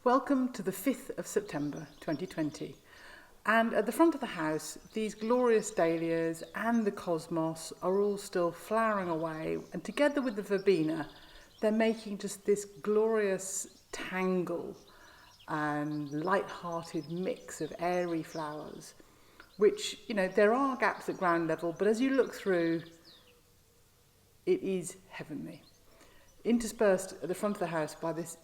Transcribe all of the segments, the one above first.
Welcome to the 5th of September 2020, and at the front of the house these glorious dahlias and the cosmos are all still flowering away, and together with the verbena they're making just this glorious tangle and light-hearted mix of airy flowers, which, you know, there are gaps at ground level, but as you look through it is heavenly. Interspersed at the front of the house by this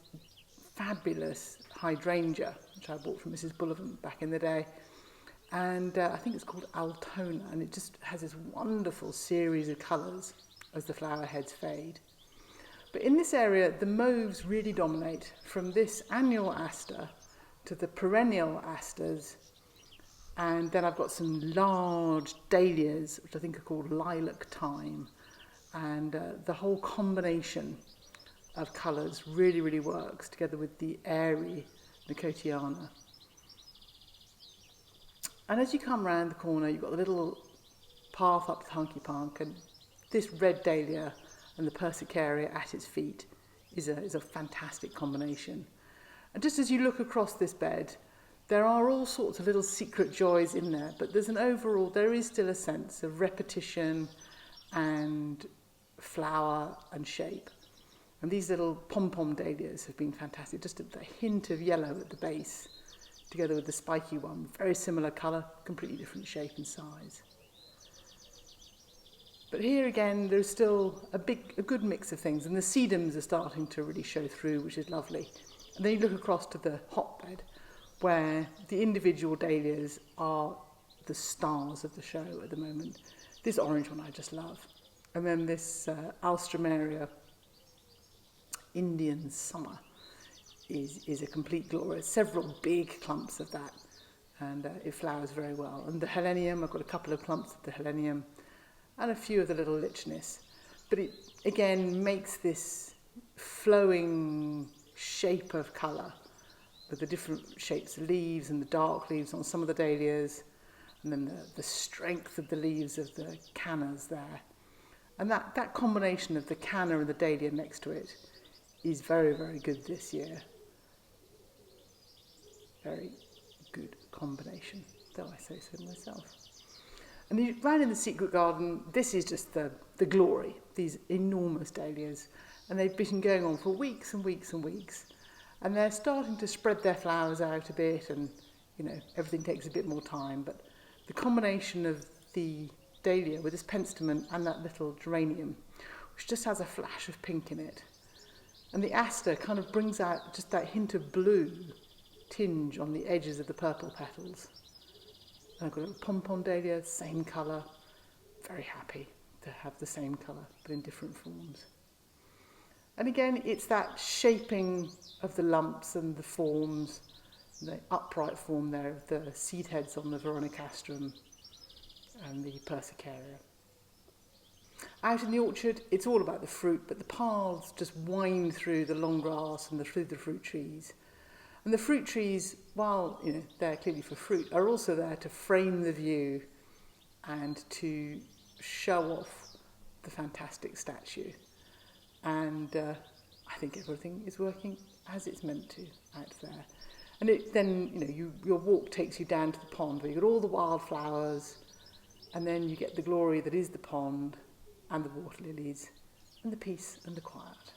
fabulous hydrangea, which I bought from Mrs. Bullivant back in the day, and I think it's called Altona, and it just has this wonderful series of colours as the flower heads fade. But in this area the mauves really dominate, from this annual aster to the perennial asters, and then I've got some large dahlias which I think are called lilac thyme, and the whole combination of colours really works together with the airy nicotiana. And as you come round the corner you've got the little path up to the Hunky Punk, and this red dahlia and the persicaria at its feet is a fantastic combination. And just as you look across this bed there are all sorts of little secret joys in there, but there is still a sense of repetition and flower and shape. And these little pom-pom dahlias have been fantastic, just a hint of yellow at the base, together with the spiky one, very similar colour, completely different shape and size. But here again there's still a good mix of things, and the sedums are starting to really show through, which is lovely. And then you look across to the hotbed, where the individual dahlias are the stars of the show at the moment. This orange one I just love. And then this Alstroemeria Indian Summer is a complete glory. Several big clumps of that, and it flowers very well. And the Helenium, I've got a couple of clumps of the Helenium and a few of the little Lichnis. But it again makes this flowing shape of colour with the different shapes of leaves and the dark leaves on some of the dahlias, and then the strength of the leaves of the cannas there. And that combination of the canna and the dahlia next to it is very good this year. Very good combination, though I say so myself. And round in the secret garden, this is just the glory, these enormous dahlias. And they've been going on for weeks and weeks and weeks. And they're starting to spread their flowers out a bit, and, you know, everything takes a bit more time. But the combination of the dahlia with this penstemon and that little geranium, which just has a flash of pink in it, and the aster kind of brings out just that hint of blue tinge on the edges of the purple petals. And I've got a little pom-pom dahlia, same colour, very happy to have the same colour but in different forms. And again it's that shaping of the lumps and the forms, the upright form there of the seed heads on the veronicastrum and the persicaria. Out in the orchard, it's all about the fruit, but the paths just wind through the long grass and through the fruit trees. And the fruit trees, while, you know, they're clearly for fruit, are also there to frame the view and to show off the fantastic statue. And I think everything is working as it's meant to out there. And then, you know, your walk takes you down to the pond where you've got all the wildflowers, and then you get the glory that is the pond and the water lilies and the peace and the quiet.